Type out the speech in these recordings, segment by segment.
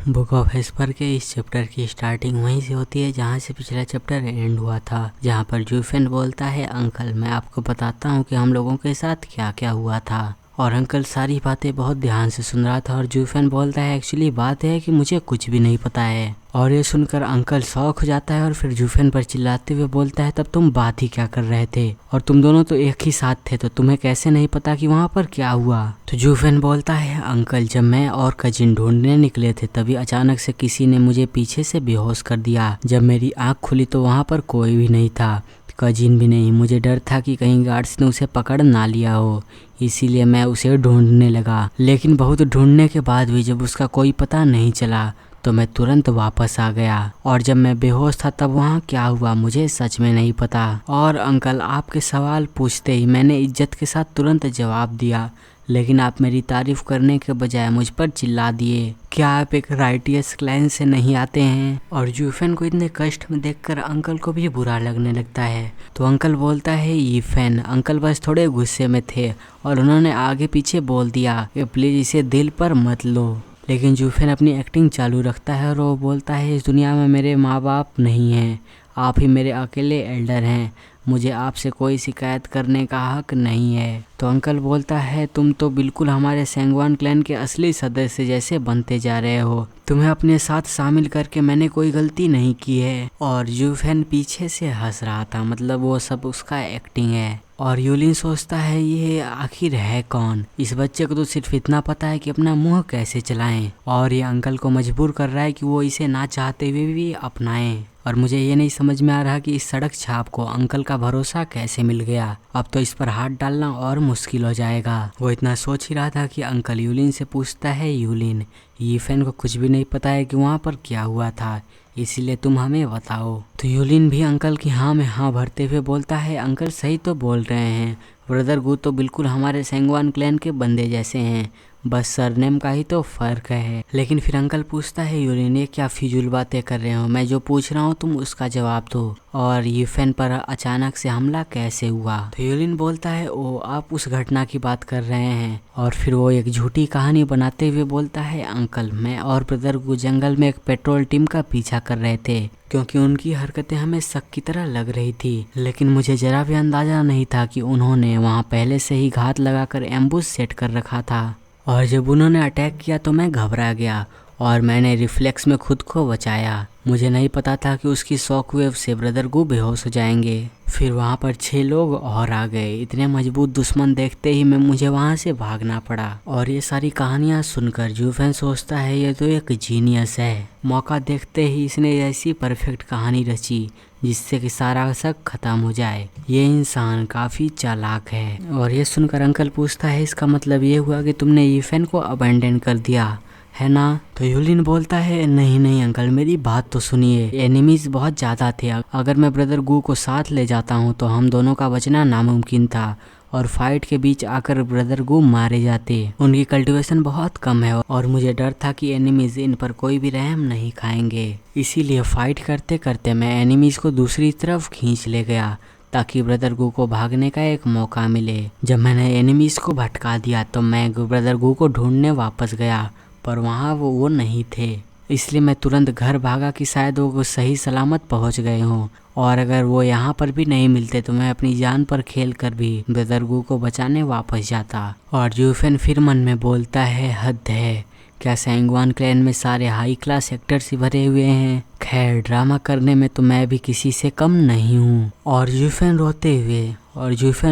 Book of Esper के इस chapter की स्टार्टिंग वहीं से होती है जहाँ से पिछला चैप्टर एंड हुआ था, जहाँ पर जूफेन बोलता है, अंकल मैं आपको बताता हूँ कि हम लोगों के साथ क्या क्या हुआ था। और अंकल सारी बातें बहुत ध्यान से सुन रहा था और जूफेन बोलता है, एक्चुअली बात है कि मुझे कुछ भी नहीं पता है। और ये सुनकर अंकल शॉक हो जाता है और फिर जूफेन पर चिल्लाते हुए बोलता है, तब तुम बात ही क्या कर रहे थे, और तुम दोनों तो एक ही साथ थे, तो तुम्हें कैसे नहीं पता कि वहाँ पर क्या हुआ। तो जूफेन बोलता है, अंकल जब मैं और कजिन ढूंढने निकले थे तभी अचानक से किसी ने मुझे पीछे से बेहोश कर दिया। जब मेरी आँख खुली तो वहाँ पर कोई भी नहीं था, कजिन भी नहीं। मुझे डर था कि कहीं गार्ड्स ने उसे पकड़ ना लिया हो, इसीलिए मैं उसे ढूंढने लगा। लेकिन बहुत ढूंढने के बाद भी जब उसका कोई पता नहीं चला तो मैं तुरंत वापस आ गया। और जब मैं बेहोश था तब वहाँ क्या हुआ मुझे सच में नहीं पता। और अंकल आपके सवाल पूछते ही मैंने इज्जत के साथ तुरंत जवाब दिया, लेकिन आप मेरी तारीफ करने के बजाय मुझ पर चिल्ला दिए। क्या आप एक राइटियस क्लैन से नहीं आते हैं? और जूफेन को इतने कष्ट में देखकर अंकल को भी बुरा लगने लगता है। तो अंकल बोलता है, यीफेन अंकल बस थोड़े गुस्से में थे और उन्होंने आगे पीछे बोल दिया कि प्लीज इसे दिल पर मत लो। लेकिन जूफेन अपनी एक्टिंग चालू रखता है और वो बोलता है, इस दुनिया में मेरे माँ बाप नहीं हैं, आप ही मेरे अकेले एल्डर हैं, मुझे आपसे कोई शिकायत करने का हक नहीं है। तो अंकल बोलता है, तुम तो बिल्कुल हमारे सैंगवान क्लैन के असली सदस्य जैसे बनते जा रहे हो, तुम्हें अपने साथ शामिल करके मैंने कोई गलती नहीं की है। और जूफेन पीछे से हंस रहा था, मतलब वो सब उसका एक्टिंग है। और यूलिन सोचता है, ये आखिर है कौन? इस बच्चे को तो सिर्फ इतना पता है कि अपना मुंह कैसे चलाएं, और ये अंकल को मजबूर कर रहा है कि वो इसे ना चाहते हुए भी अपनाएं। और मुझे ये नहीं समझ में आ रहा कि इस सड़क छाप को अंकल का भरोसा कैसे मिल गया। अब तो इस पर हाथ डालना और मुश्किल हो जाएगा। वो इतना सोच ही रहा था कि अंकल यूलिन से पूछता है, यूलिन यीफेन को कुछ भी नहीं पता है कि वहाँ पर क्या हुआ था, इसीलिए तुम हमें बताओ। तो यूलिन भी अंकल की हाँ में हाँ भरते हुए बोलता है, अंकल सही तो बोल रहे हैं, ब्रदर गू तो बिल्कुल हमारे सैंगवान क्लैन के बंदे जैसे हैं, बस सरनेम का ही तो फर्क है। लेकिन फिर अंकल पूछता है, यूलिन ये क्या फिजूल बातें कर रहे हो, मैं जो पूछ रहा हूँ तुम उसका जवाब दो, और यीफेन पर अचानक से हमला कैसे हुआ। तो यूलिन बोलता है, ओ आप उस घटना की बात कर रहे हैं। और फिर वो एक झूठी कहानी बनाते हुए बोलता है, अंकल मैं और ब्रदर गू जंगल में एक पेट्रोल टीम का पीछा कर रहे थे, क्योंकि उनकी हरकतें हमें शक की तरह लग रही थी, लेकिन मुझे जरा भी अंदाजा नहीं था कि उन्होंने वहाँ पहले से ही घात लगाकर एम्बुश सेट कर रखा था। और जब उन्होंने अटैक किया तो मैं घबरा गया और मैंने रिफ्लेक्स में खुद को बचाया। मुझे नहीं पता था कि उसकी शॉक वेव से ब्रदर गू बेहोश हो जाएंगे। फिर वहाँ पर 6 लोग और आ गए। इतने मजबूत दुश्मन देखते ही मुझे वहाँ से भागना पड़ा। और ये सारी कहानियाँ सुनकर जूफेन सोचता है, ये तो एक जीनियस है, मौका देखते ही इसने ऐसी परफेक्ट कहानी रची जिससे कि सारा शक खत्म हो जाए। ये इंसान काफी चालाक है। और ये सुनकर अंकल पूछता है, इसका मतलब ये हुआ कि तुमने यीफेन को अबैंडन कर दिया है ना? तो यूलिन बोलता है, नहीं नहीं अंकल मेरी बात तो सुनिए, एनिमीज बहुत ज़्यादा थे, अगर मैं ब्रदर गू को साथ ले जाता हूँ तो हम दोनों का बचना नामुमकिन था, और फाइट के बीच आकर ब्रदर गू मारे जाते। उनकी कल्टीवेशन बहुत कम है और मुझे डर था कि एनिमीज इन पर कोई भी रहम नहीं खाएंगे, इसीलिए फाइट करते करते मैं एनिमीज को दूसरी तरफ खींच ले गया ताकि ब्रदर गू को भागने का एक मौका मिले। जब मैंने एनिमीज को भटका दिया तो मैं ब्रदर गू को ढूंढने वापस गया, पर वहाँ वो नहीं थे, इसलिए मैं तुरंत घर भागा कि शायद वो सही सलामत पहुँच गए हों, और अगर वो यहाँ पर भी नहीं मिलते तो मैं अपनी जान पर खेल कर भी ब्रदर गू को बचाने वापस जाता। और जूफेन फिर मन में बोलता है, हद है, क्या सैंगवान क्लैन में सारे हाई क्लास एक्टर्स ही भरे हुए हैं? खैर ड्रामा करने में तो मैं भी किसी से कम नहीं हूँ। और जूफेन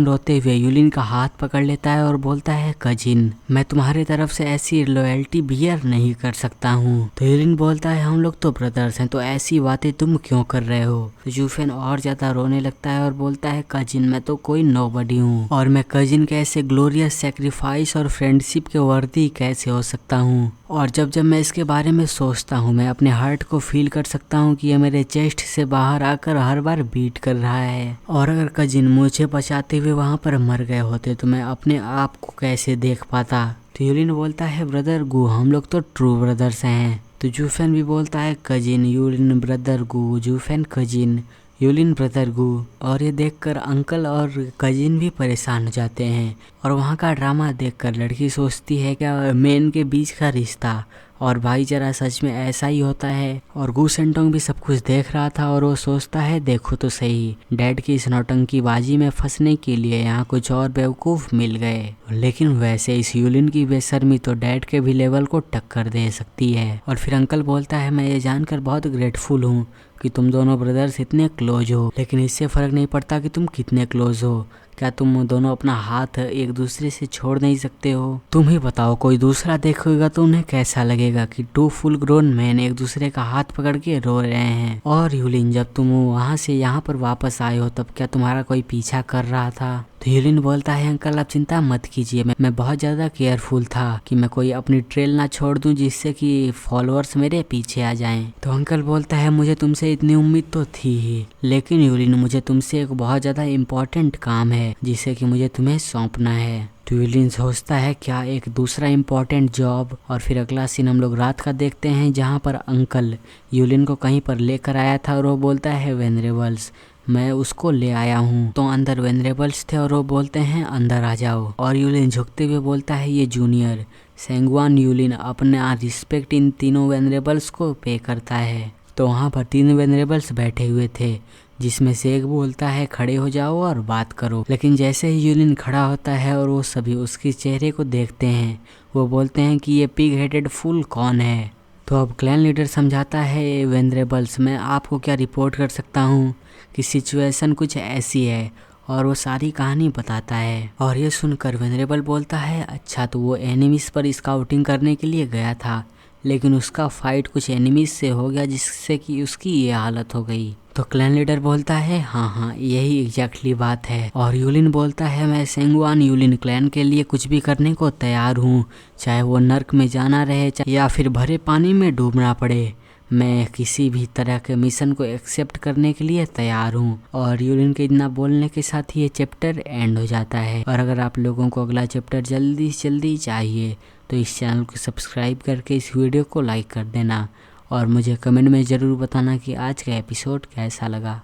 रोते हुए यूलिन का हाथ पकड़ लेता है और बोलता है, कजिन मैं तुम्हारे तरफ से ऐसी लॉयल्टी बियर नहीं कर सकता हूँ। तो यूलिन बोलता है, हम लोग तो ब्रदर्स हैं, तो ऐसी बातें तुम क्यों कर रहे हो? तो जूफेन और ज्यादा रोने लगता है और बोलता है, कजिन मैं तो कोई नोबडी हूँ, और मैं कजिन के ऐसे ग्लोरियस सेक्रीफाइस और फ्रेंडशिप के वर्दी कैसे हो सकता हूँ? और जब मैं इसके बारे में सोचता हूँ मैं अपने हार्ट को फील कर सकता हूँ कि ये मेरे चेस्ट से बाहर आकर हर बार बीट कर रहा है। और अगर कजिन मुझे बचाते हुए वहाँ पर मर गए होते तो मैं अपने आप को कैसे देख पाता? तो यूलिन बोलता है, ब्रदर गू हम लोग तो ट्रू ब्रदर्स हैं। तो जूफेन भी बोलता है, कजिन यूलिन ब्रदर गू, जूफेन कजिन, यूलिन ब्रदर गू। और ये देखकर अंकल और कजिन भी परेशान हो जाते हैं। और वहाँ का ड्रामा देखकर लड़की सोचती है क्या मेन के बीच का रिश्ता और भाईचारा सच में ऐसा ही होता है। और गू सेंटोंग भी सब कुछ देख रहा था और वो सोचता है देखो तो सही, डैड की इस नौटंकीबाजी में फंसने के लिए यहाँ कुछ और बेवकूफ मिल गए। लेकिन वैसे इस यूलिन की बेशर्मी तो डैड के भी लेवल को टक्कर दे सकती है। और फिर अंकल बोलता है मैं ये जानकर बहुत ग्रेटफुल हूँ कि तुम दोनों ब्रदर्स इतने क्लोज हो, लेकिन इससे फर्क नहीं पड़ता कि तुम कितने क्लोज हो। क्या तुम दोनों अपना हाथ एक दूसरे से छोड़ नहीं सकते हो? तुम ही बताओ, कोई दूसरा देखेगा तो उन्हें कैसा लगेगा कि टू फुल ग्रोन मैन एक दूसरे का हाथ पकड़ के रो रहे हैं। और यूलिन, जब तुम वहां से यहाँ पर वापस आए हो तब क्या तुम्हारा कोई पीछा कर रहा था? तो यूलिन बोलता है अंकल आप चिंता मत कीजिए, मैं बहुत ज्यादा केयरफुल था कि मैं कोई अपनी ट्रेल ना छोड़ दूं जिससे कि फॉलोअर्स मेरे पीछे आ जाएं। तो अंकल बोलता है मुझे तुमसे इतनी उम्मीद तो थी ही, लेकिन यूलिन मुझे तुमसे एक बहुत ज्यादा इम्पोर्टेंट काम है जिसे कि मुझे तुम्हें सौंपना है। तो यूलिन सोचता है क्या एक दूसरा इम्पोर्टेंट जॉब। और फिर अगला सीन हम लोग रात का देखते हैं जहाँ पर अंकल यूलिन को कहीं पर लेकर आया था और वो बोलता है वेनरेबल्स मैं उसको ले आया हूँ। तो अंदर वेनरेबल्स थे और वो बोलते हैं अंदर आ जाओ। और यूलिन झुकते हुए बोलता है ये जूनियर सेंगवान यूलिन अपना रिस्पेक्ट इन तीनों वेनरेबल्स को पे करता है। तो वहाँ पर 3 वेनरेबल्स बैठे हुए थे जिसमें से एक बोलता है खड़े हो जाओ और बात करो। लेकिन जैसे ही यूलिन खड़ा होता है और वो सभी उसके चेहरे को देखते हैं, वो बोलते हैं कि ये पिग हेडेड फूल कौन है। तो अब क्लैन लीडर समझाता है वेनरेबल्स मैं आपको क्या रिपोर्ट कर सकता हूँ कि सिचुएशन कुछ ऐसी है, और वो सारी कहानी बताता है। और ये सुनकर वेनरेबल बोलता है अच्छा तो वो एनिमीज पर स्काउटिंग करने के लिए गया था, लेकिन उसका फाइट कुछ एनिमीज से हो गया जिससे कि उसकी ये हालत हो गई। तो क्लैन लीडर बोलता है हाँ यही एग्जैक्टली बात है। और यूलिन बोलता है मैं सेंगवान यूलिन क्लैन के लिए कुछ भी करने को तैयार हूँ, चाहे वो नर्क में जाना रहे या फिर भरे पानी में डूबना पड़े, मैं किसी भी तरह के मिशन को एक्सेप्ट करने के लिए तैयार हूँ। और यूलिन के इतना बोलने के साथ ही ये चैप्टर एंड हो जाता है। और अगर आप लोगों को अगला चैप्टर जल्दी से जल्दी चाहिए तो इस चैनल को सब्सक्राइब करके इस वीडियो को लाइक कर देना और मुझे कमेंट में ज़रूर बताना कि आज का एपिसोड कैसा लगा।